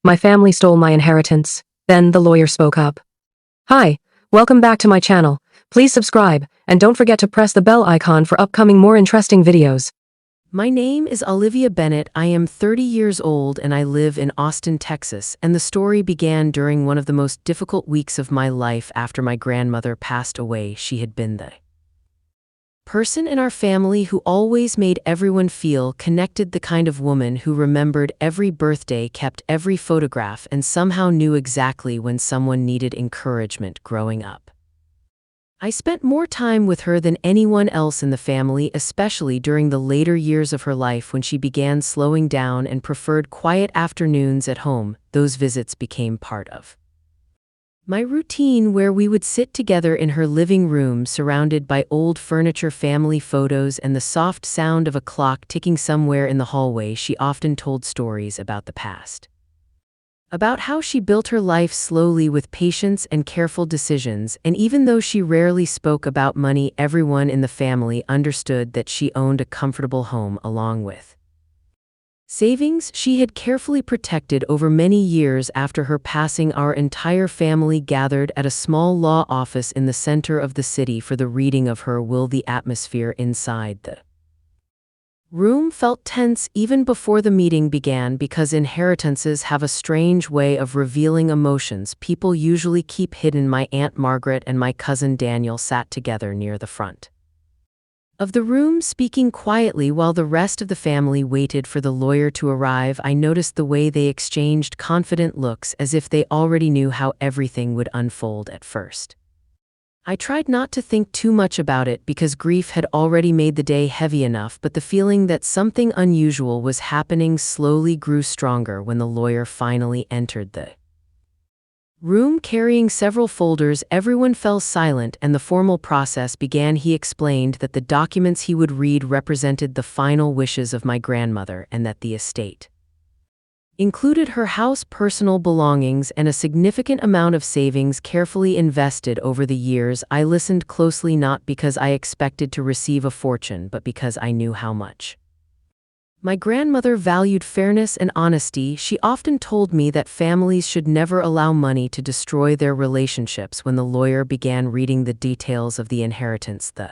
My family stole my inheritance. Then the lawyer spoke up. Hi, welcome back to my channel. Please subscribe, and don't forget to press the bell icon for upcoming more interesting videos. My name is Olivia Bennett. I am 30 years old and I live in Austin, Texas, and the story began during one of the most difficult weeks of my life after my grandmother passed away. She had been the person in our family who always made everyone feel connected, the kind of woman who remembered every birthday, kept every photograph, and somehow knew exactly when someone needed encouragement growing up. I spent more time with her than anyone else in the family, especially during the later years of her life when she began slowing down and preferred quiet afternoons at home. Those visits became part of my routine, where we would sit together in her living room surrounded by old furniture, family photos, and the soft sound of a clock ticking somewhere in the hallway. She often told stories about the past, about how she built her life slowly with patience and careful decisions, and even though she rarely spoke about money, everyone in the family understood that she owned a comfortable home along with savings she had carefully protected over many years. After her passing, our entire family gathered at a small law office in the center of the city for the reading of her will. The atmosphere inside the room felt tense even before the meeting began, because inheritances have a strange way of revealing emotions people usually keep hidden. My Aunt Margaret and my cousin Daniel sat together near the front of the room, speaking quietly while the rest of the family waited for the lawyer to arrive. I noticed the way they exchanged confident looks, as if they already knew how everything would unfold. At first, I tried not to think too much about it because grief had already made the day heavy enough, but the feeling that something unusual was happening slowly grew stronger when the lawyer finally entered the room carrying several folders. Everyone fell silent and the formal process began. He explained that the documents he would read represented the final wishes of my grandmother, and that the estate included her house, personal belongings, and a significant amount of savings carefully invested over the years. I listened closely, not because I expected to receive a fortune, but because I knew how much my grandmother valued fairness and honesty. She often told me that families should never allow money to destroy their relationships. When the lawyer began reading the details of the inheritance, the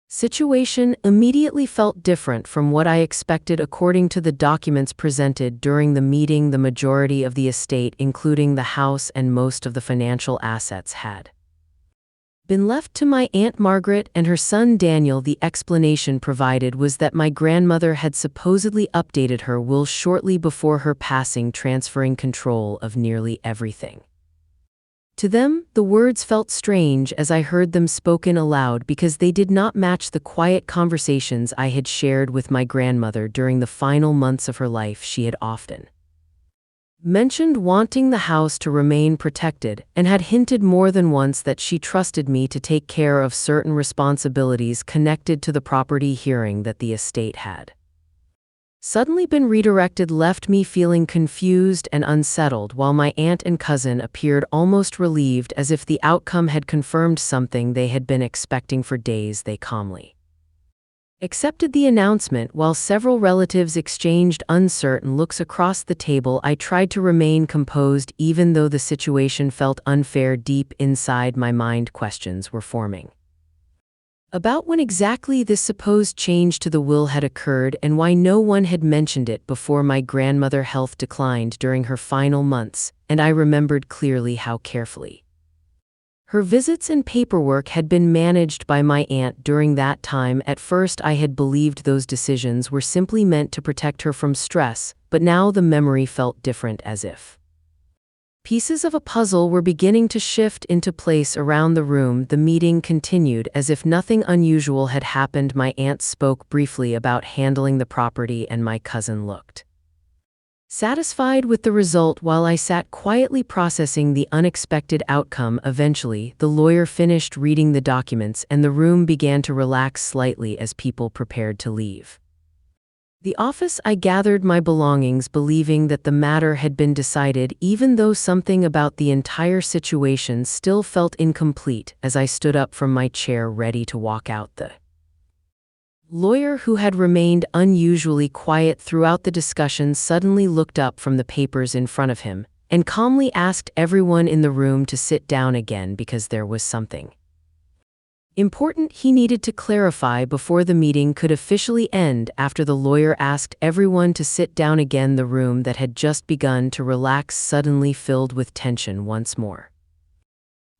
situation immediately felt different from what I expected. According to the documents presented during the meeting, the majority of the estate, including the house and most of the financial assets, had been left to my Aunt Margaret and her son Daniel. The explanation provided was that my grandmother had supposedly updated her will shortly before her passing, transferring control of nearly everything to them. The words felt strange as I heard them spoken aloud, because they did not match the quiet conversations I had shared with my grandmother during the final months of her life. She had often mentioned wanting the house to remain protected, and had hinted more than once that she trusted me to take care of certain responsibilities connected to the property. Hearing that the estate had suddenly been redirected left me feeling confused and unsettled, while my aunt and cousin appeared almost relieved, as if the outcome had confirmed something they had been expecting for days. They calmly accepted the announcement, while several relatives exchanged uncertain looks across the table. I tried to remain composed, even though the situation felt unfair. Deep inside my mind, questions were forming about when exactly this supposed change to the will had occurred, and why no one had mentioned it before. My grandmother's health declined during her final months, and I remembered clearly how carefully her visits and paperwork had been managed by my aunt during that time. At first, I had believed those decisions were simply meant to protect her from stress, but now the memory felt different, as if pieces of a puzzle were beginning to shift into place around the room. The meeting continued as if nothing unusual had happened. My aunt spoke briefly about handling the property, and my cousin looked satisfied with the result, while I sat quietly processing the unexpected outcome. Eventually, the lawyer finished reading the documents, and the room began to relax slightly as people prepared to leave the office. I gathered my belongings, believing that the matter had been decided, even though something about the entire situation still felt incomplete. As I stood up from my chair ready to walk out the Lawyer, who had remained unusually quiet throughout the discussion, suddenly looked up from the papers in front of him and calmly asked everyone in the room to sit down again because there was something important he needed to clarify before the meeting could officially end. After the lawyer asked everyone to sit down again, the room that had just begun to relax suddenly filled with tension once more.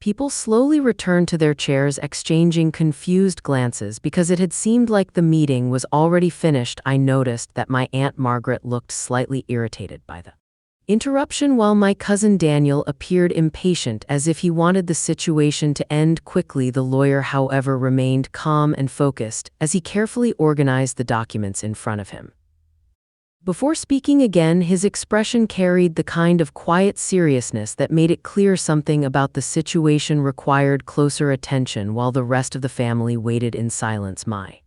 People slowly returned to their chairs, exchanging confused glances because it had seemed like the meeting was already finished. I noticed that my Aunt Margaret looked slightly irritated by the interruption, while my cousin Daniel appeared impatient, as if he wanted the situation to end quickly. The lawyer, however, remained calm and focused as he carefully organized the documents in front of him. Before speaking again, his expression carried the kind of quiet seriousness that made it clear something about the situation required closer attention. While the rest of the family waited in silence, my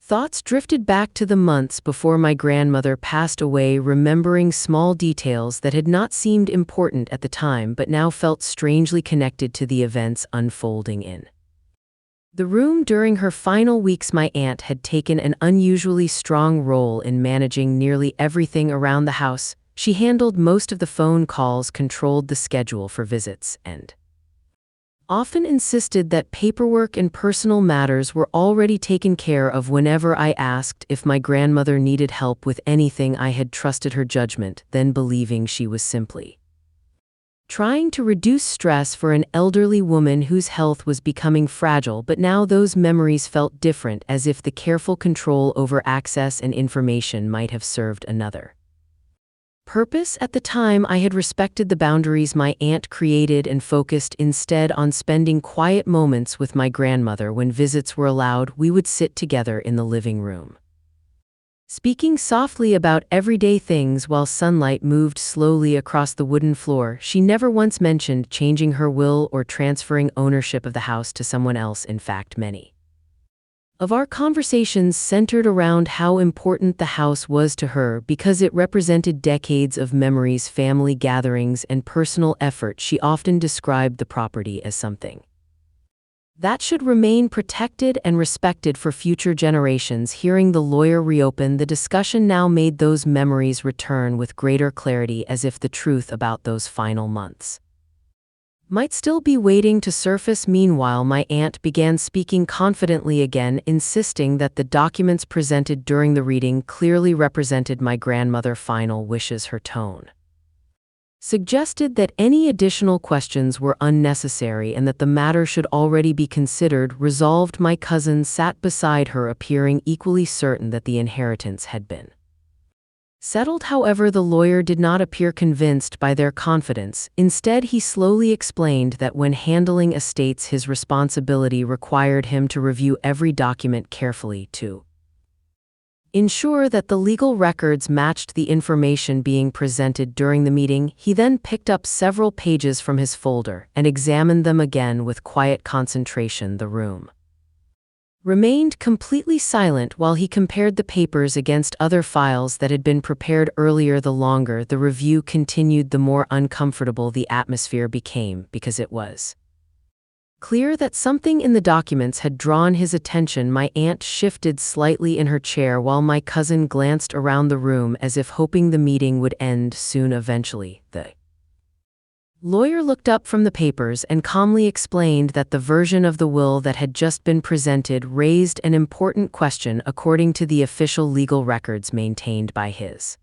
thoughts drifted back to the months before my grandmother passed away, remembering small details that had not seemed important at the time but now felt strangely connected to the events unfolding in the room during her final weeks. My aunt had taken an unusually strong role in managing nearly everything around the house. She handled most of the phone calls, controlled the schedule for visits, and often insisted that paperwork and personal matters were already taken care of. Whenever I asked if my grandmother needed help with anything, I had trusted her judgment, then believing she was simply trying to reduce stress for an elderly woman whose health was becoming fragile. But now those memories felt different, as if the careful control over access and information might have served another purpose. At the time, I had respected the boundaries my aunt created and focused instead on spending quiet moments with my grandmother. When visits were allowed, we would sit together in the living room, speaking softly about everyday things while sunlight moved slowly across the wooden floor. She never once mentioned changing her will or transferring ownership of the house to someone else. In fact, many of our conversations centered around how important the house was to her because it represented decades of memories, family gatherings, and personal effort. She often described the property as something that should remain protected and respected for future generations. Hearing the lawyer reopen the discussion now made those memories return with greater clarity, as if the truth about those final months might still be waiting to surface. Meanwhile, my aunt began speaking confidently again, insisting that the documents presented during the reading clearly represented my grandmother's final wishes. Her tone suggested that any additional questions were unnecessary and that the matter should already be considered resolved. My cousin sat beside her, appearing equally certain that the inheritance had been settled. However, the lawyer did not appear convinced by their confidence. Instead, he slowly explained that when handling estates, his responsibility required him to review every document carefully to ensure that the legal records matched the information being presented during the meeting. He then picked up several pages from his folder and examined them again with quiet concentration. The room remained completely silent while he compared the papers against other files that had been prepared earlier. The longer the review continued, the more uncomfortable the atmosphere became, because it was clear that something in the documents had drawn his attention. My aunt shifted slightly in her chair while my cousin glanced around the room as if hoping the meeting would end soon. Eventually, the lawyer looked up from the papers and calmly explained that the version of the will that had just been presented raised an important question. According to the official legal records maintained by his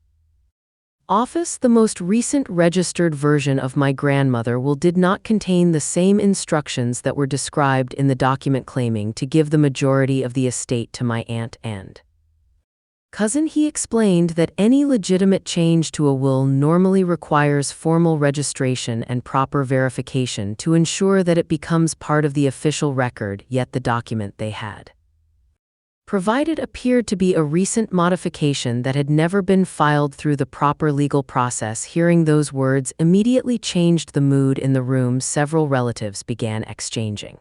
office, the most recent registered version of my grandmother will did not contain the same instructions that were described in the document, claiming to give the majority of the estate to my aunt and cousin. He explained that any legitimate change to a will normally requires formal registration and proper verification to ensure that it becomes part of the official record, yet the document they had provided appeared to be a recent modification that had never been filed through the proper legal process. Hearing those words immediately changed the mood in the room. Several relatives began exchanging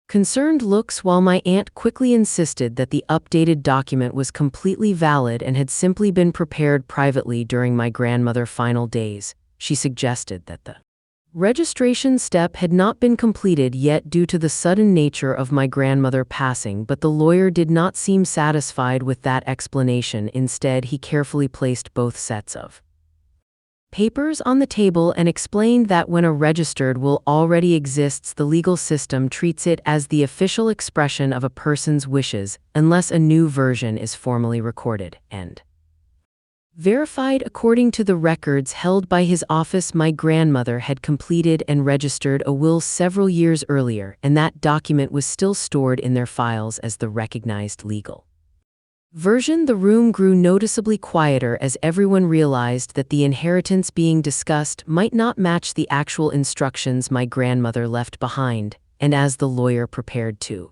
concerned looks, while my aunt quickly insisted that the updated document was completely valid and had simply been prepared privately during my grandmother's final days. She suggested that the Registration step had not been completed yet due to the sudden nature of my grandmother passing, but the lawyer did not seem satisfied with that explanation. Instead, he carefully placed both sets of papers on the table and explained that when a registered will already exists, the legal system treats it as the official expression of a person's wishes unless a new version is formally recorded and verified. According to the records held by his office, my grandmother had completed and registered a will several years earlier, and that document was still stored in their files as the recognized legal version. The room grew noticeably quieter as everyone realized that the inheritance being discussed might not match the actual instructions my grandmother left behind, and as the lawyer prepared to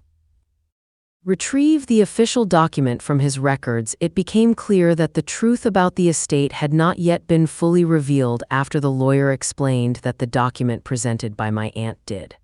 retrieve the official document from his records, it became clear that the truth about the estate had not yet been fully revealed. After the lawyer explained that the document presented by my aunt did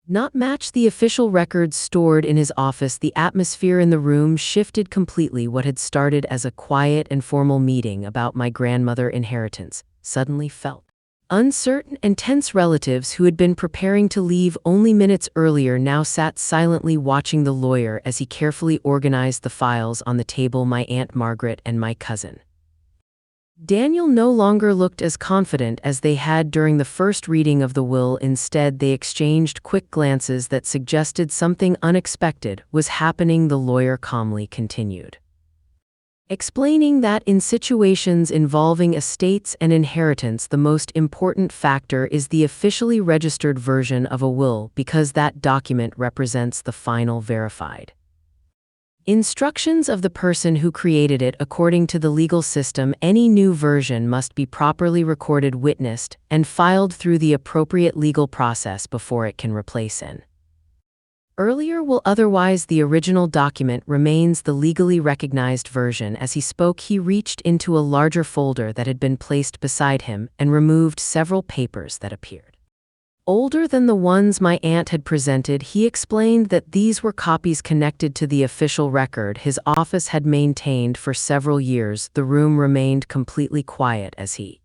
not match the official records stored in his office, the atmosphere in the room shifted completely. What had started as a quiet and formal meeting about my grandmother's inheritance suddenly felt uncertain and tense. Relatives who had been preparing to leave only minutes earlier now sat silently watching the lawyer as he carefully organized the files on the table. My Aunt Margaret and my cousin Daniel no longer looked as confident as they had during the first reading of the will. Instead, they exchanged quick glances that suggested something unexpected was happening. The lawyer calmly continued, explaining that in situations involving estates and inheritance, the most important factor is the officially registered version of a will, because that document represents the final verified instructions of the person who created it. According to the legal system, any new version must be properly recorded, witnessed, and filed through the appropriate legal process before it can replace an earlier will. Otherwise, the original document remains the legally recognized version. As he spoke, he reached into a larger folder that had been placed beside him and removed several papers that appeared older than the ones my aunt had presented. He explained that these were copies connected to the official record his office had maintained for several years. The room remained completely quiet as he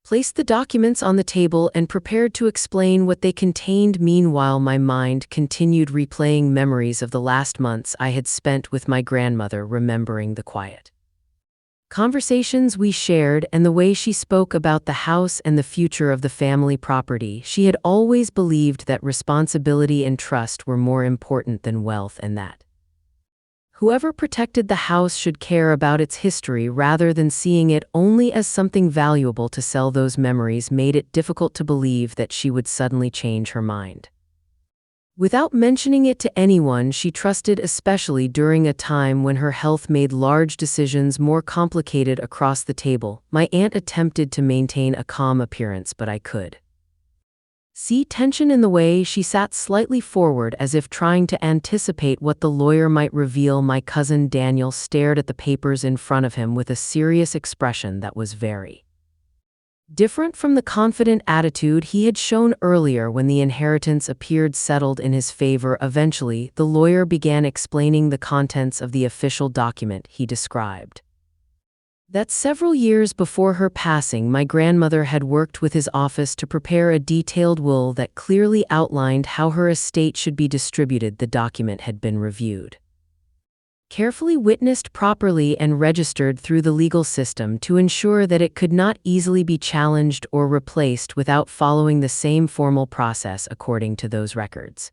placed the documents on the table and prepared to explain what they contained. Meanwhile, my mind continued replaying memories of the last months I had spent with my grandmother, remembering the quiet conversations we shared and the way she spoke about the house and the future of the family property. She had always believed that responsibility and trust were more important than wealth, and that whoever protected the house should care about its history rather than seeing it only as something valuable to sell. Those memories made it difficult to believe that she would suddenly change her mind without mentioning it to anyone she trusted, especially during a time when her health made large decisions more complicated. Across the table, my aunt attempted to maintain a calm appearance, but I could see tension in the way she sat slightly forward, as if trying to anticipate what the lawyer might reveal. My cousin Daniel stared at the papers in front of him with a serious expression that was very different from the confident attitude he had shown earlier when the inheritance appeared settled in his favor. Eventually, the lawyer began explaining the contents of the official document. He described that several years before her passing, my grandmother had worked with his office to prepare a detailed will that clearly outlined how her estate should be distributed. The document had been reviewed, carefully witnessed, properly and registered through the legal system to ensure that it could not easily be challenged or replaced without following the same formal process according to those records.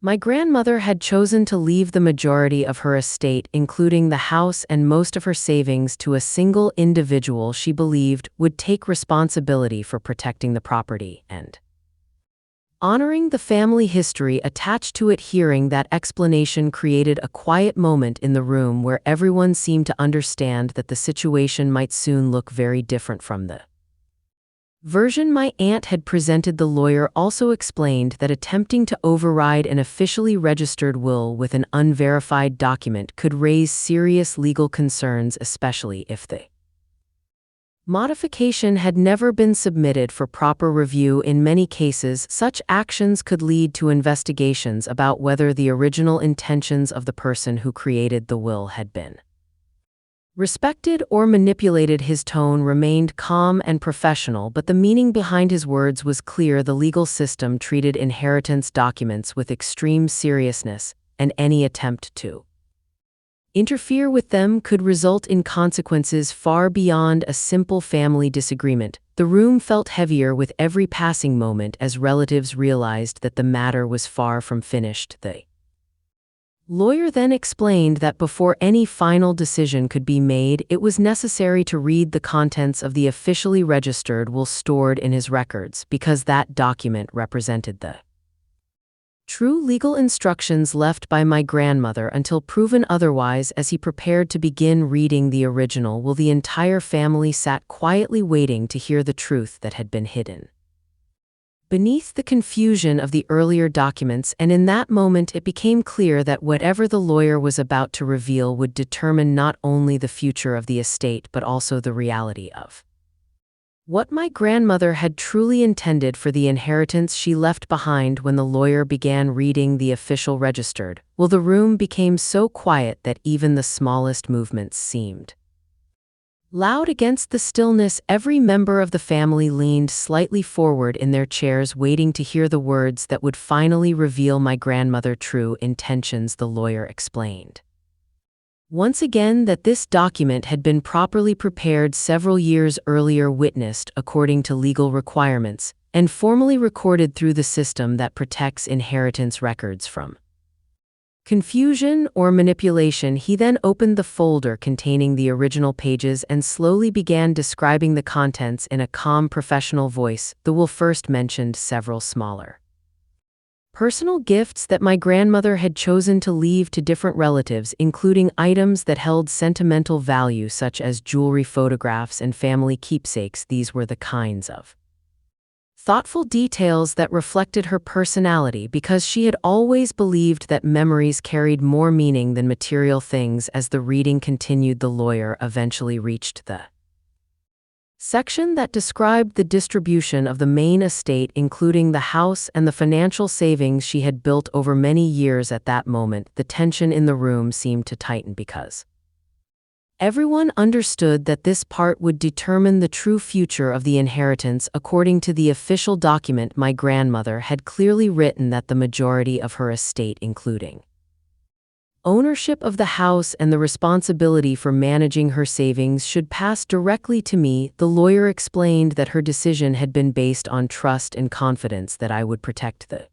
My grandmother had chosen to leave the majority of her estate, including the house and most of her savings, to a single individual she believed would take responsibility for protecting the property and honoring the family history attached to it. Hearing that explanation created a quiet moment in the room where everyone seemed to understand that the situation might soon look very different from the version my aunt had presented. The lawyer also explained that attempting to override an officially registered will with an unverified document could raise serious legal concerns, especially if the modification had never been submitted for proper review. In many cases, such actions could lead to investigations about whether the original intentions of the person who created the will had been Respected or manipulated, his tone remained calm and professional, but the meaning behind his words was clear. The legal system treated inheritance documents with extreme seriousness, and any attempt to interfere with them could result in consequences far beyond a simple family disagreement. The room felt heavier with every passing moment as relatives realized that the matter was far from finished. The lawyer then explained that before any final decision could be made, it was necessary to read the contents of the officially registered will stored in his records, because that document represented the true legal instructions left by my grandmother until proven otherwise. As he prepared to begin reading the original will, the entire family sat quietly waiting to hear the truth that had been hidden beneath the confusion of the earlier documents, and in that moment it became clear that whatever the lawyer was about to reveal would determine not only the future of the estate but also the reality of what my grandmother had truly intended for the inheritance she left behind. When the lawyer began reading the official registered will, the room became so quiet that even the smallest movements seemed loud against the stillness. Every member of the family leaned slightly forward in their chairs, waiting to hear the words that would finally reveal my grandmother's true intentions. The lawyer explained once again that this document had been properly prepared several years earlier, witnessed according to legal requirements, and formally recorded through the system that protects inheritance records from confusion or manipulation. He then opened the folder containing the original pages and slowly began describing the contents in a calm, professional voice. The will first mentioned several smaller personal gifts that my grandmother had chosen to leave to different relatives, including items that held sentimental value such as jewelry, photographs, and family keepsakes. These were the kinds of thoughtful details that reflected her personality, because she had always believed that memories carried more meaning than material things. As the reading continued, the lawyer eventually reached the section that described the distribution of the main estate, including the house and the financial savings she had built over many years. At that moment, the tension in the room seemed to tighten, because everyone understood that this part would determine the true future of the inheritance. According to the official document, my grandmother had clearly written that the majority of her estate, including ownership of the house and the responsibility for managing her savings, should pass directly to me. The lawyer explained that her decision had been based on trust and confidence that I would protect the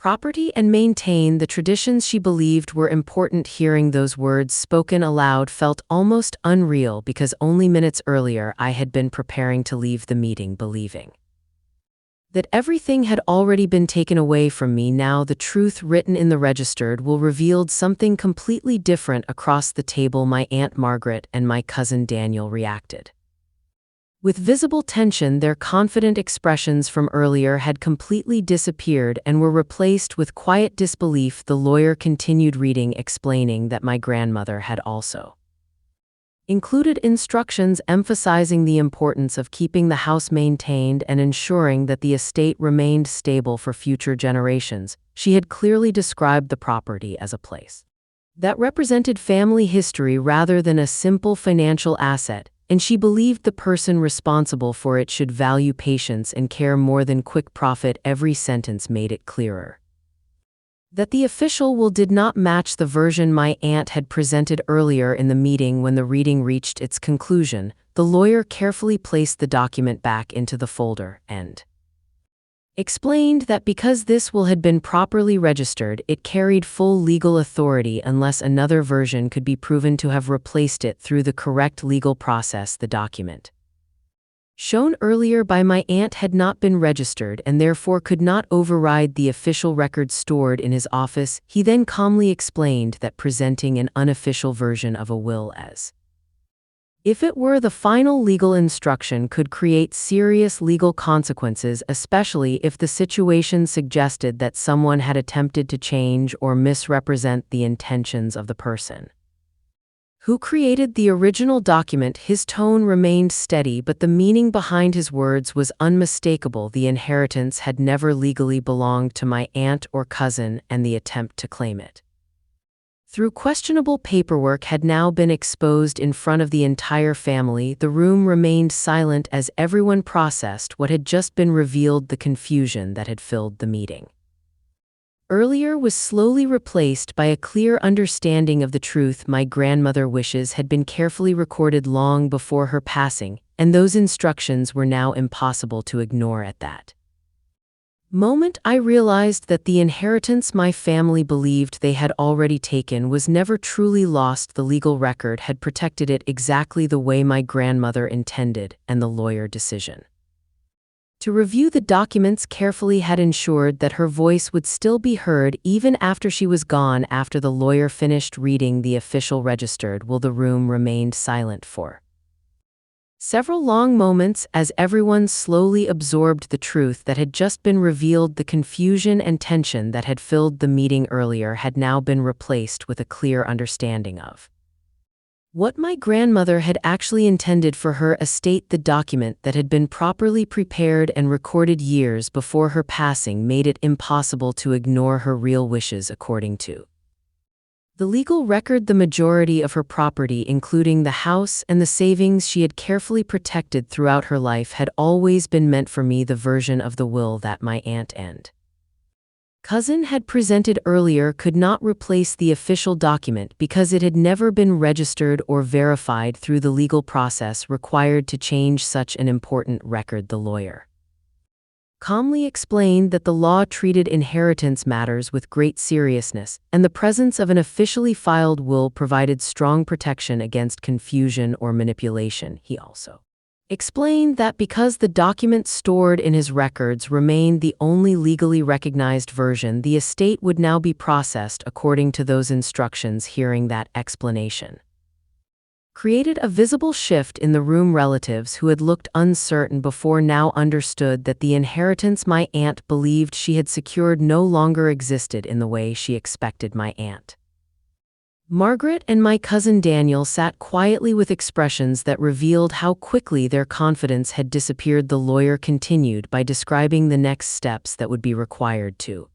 property and maintain the traditions she believed were important. Hearing those words spoken aloud felt almost unreal, because only minutes earlier I had been preparing to leave the meeting, believing that everything had already been taken away from me. Now the truth written in the registered will revealed something completely different. Across the table, my Aunt Margaret and my cousin Daniel reacted with visible tension. Their confident expressions from earlier had completely disappeared and were replaced with quiet disbelief. The lawyer continued reading, explaining that my grandmother had also included instructions emphasizing the importance of keeping the house maintained and ensuring that the estate remained stable for future generations. She had clearly described the property as a place that represented family history rather than a simple financial asset, and she believed the person responsible for it should value patience and care more than quick profit. Every sentence made it clearer that the official will did not match the version my aunt had presented earlier in the meeting. When the reading reached its conclusion, the lawyer carefully placed the document back into the folder and explained that because this will had been properly registered, it carried full legal authority unless another version could be proven to have replaced it through the correct legal process. The document shown earlier by my aunt had not been registered and therefore could not override the official records stored in his office. He then calmly explained that presenting an unofficial version of a will as if it were the final legal instruction could create serious legal consequences, especially if the situation suggested that someone had attempted to change or misrepresent the intentions of the person who created the original document. His tone remained steady, but the meaning behind his words was unmistakable. The inheritance had never legally belonged to my aunt or cousin, and the attempt to claim it Through questionable paperwork had now been exposed in front of the entire family, the room remained silent as everyone processed what had just been revealed, the confusion that had filled the meeting. Earlier was slowly replaced by a clear understanding of the truth. My grandmother wishes had been carefully recorded long before her passing, and those instructions were now impossible to ignore at that moment. I realized that the inheritance my family believed they had already taken was never truly lost. The legal record had protected it exactly the way my grandmother intended, and the lawyer decision to review the documents carefully had ensured that her voice would still be heard even after she was gone. After the lawyer finished reading the official registered will, the room remained silent for several long moments as everyone slowly absorbed the truth that had just been revealed. The confusion and tension that had filled the meeting earlier had now been replaced with a clear understanding of what my grandmother had actually intended for her estate. The document that had been properly prepared and recorded years before her passing made it impossible to ignore her real wishes. According to the legal record, the majority of her property, including the house and the savings she had carefully protected throughout her life, had always been meant for me. The version of the will that my aunt and cousin had presented earlier could not replace the official document because it had never been registered or verified through the legal process required to change such an important record. The lawyer calmly explained that the law treated inheritance matters with great seriousness, and the presence of an officially filed will provided strong protection against confusion or manipulation. He also explained that because the document stored in his records remained the only legally recognized version, the estate would now be processed according to those instructions. Hearing that explanation created a visible shift in the room. Relatives who had looked uncertain before now understood that the inheritance my aunt believed she had secured no longer existed in the way she expected. My aunt Margaret and my cousin Daniel sat quietly with expressions that revealed how quickly their confidence had disappeared. The lawyer continued by describing the next steps that would be required to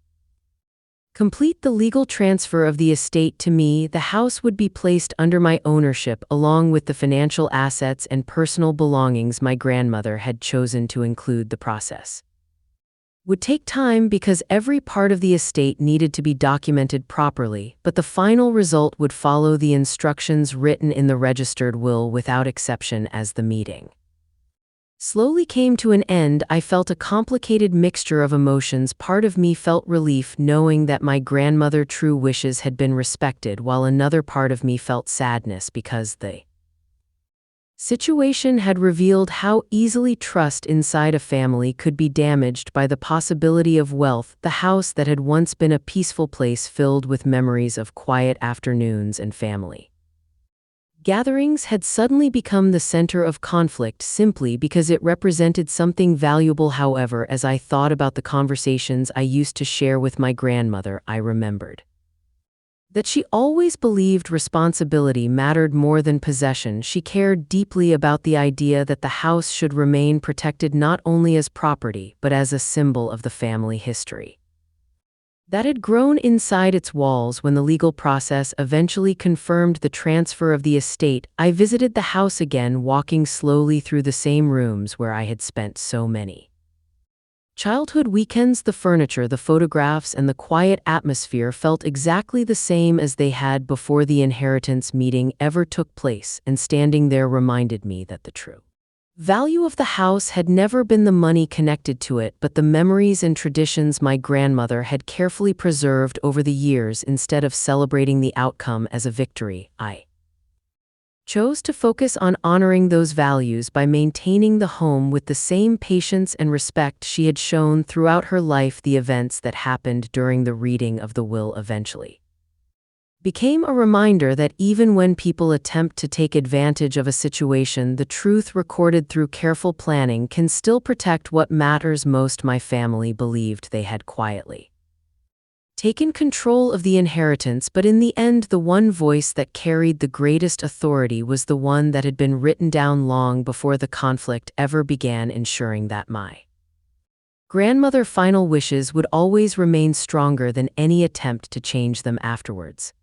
complete the legal transfer of the estate to me. The house would be placed under my ownership along with the financial assets and personal belongings my grandmother had chosen to include. The process would take time because every part of the estate needed to be documented properly, but the final result would follow the instructions written in the registered will without exception. As the meeting slowly came to an end, I felt a complicated mixture of emotions. Part of me felt relief knowing that my grandmother's true wishes had been respected, while another part of me felt sadness because the situation had revealed how easily trust inside a family could be damaged by the possibility of wealth. The house that had once been a peaceful place filled with memories of quiet afternoons and family gatherings had suddenly become the center of conflict simply because it represented something valuable. However, as I thought about the conversations I used to share with my grandmother, I remembered that she always believed responsibility mattered more than possession. She cared deeply about the idea that the house should remain protected not only as property but as a symbol of the family history that had grown inside its walls. When the legal process eventually confirmed the transfer of the estate, I visited the house again, walking slowly through the same rooms where I had spent so many childhood weekends. The furniture, the photographs, and the quiet atmosphere felt exactly the same as they had before the inheritance meeting ever took place, and standing there reminded me that the true value of the house had never been the money connected to it, but the memories and traditions my grandmother had carefully preserved over the years. Instead of celebrating the outcome as a victory, I chose to focus on honoring those values by maintaining the home with the same patience and respect she had shown throughout her life. The events that happened during the reading of the will eventually became a reminder that even when people attempt to take advantage of a situation, the truth recorded through careful planning can still protect what matters most. My family believed they had quietly taken control of the inheritance, but in the end, the one voice that carried the greatest authority was the one that had been written down long before the conflict ever began, ensuring that my grandmother's final wishes would always remain stronger than any attempt to change them afterwards.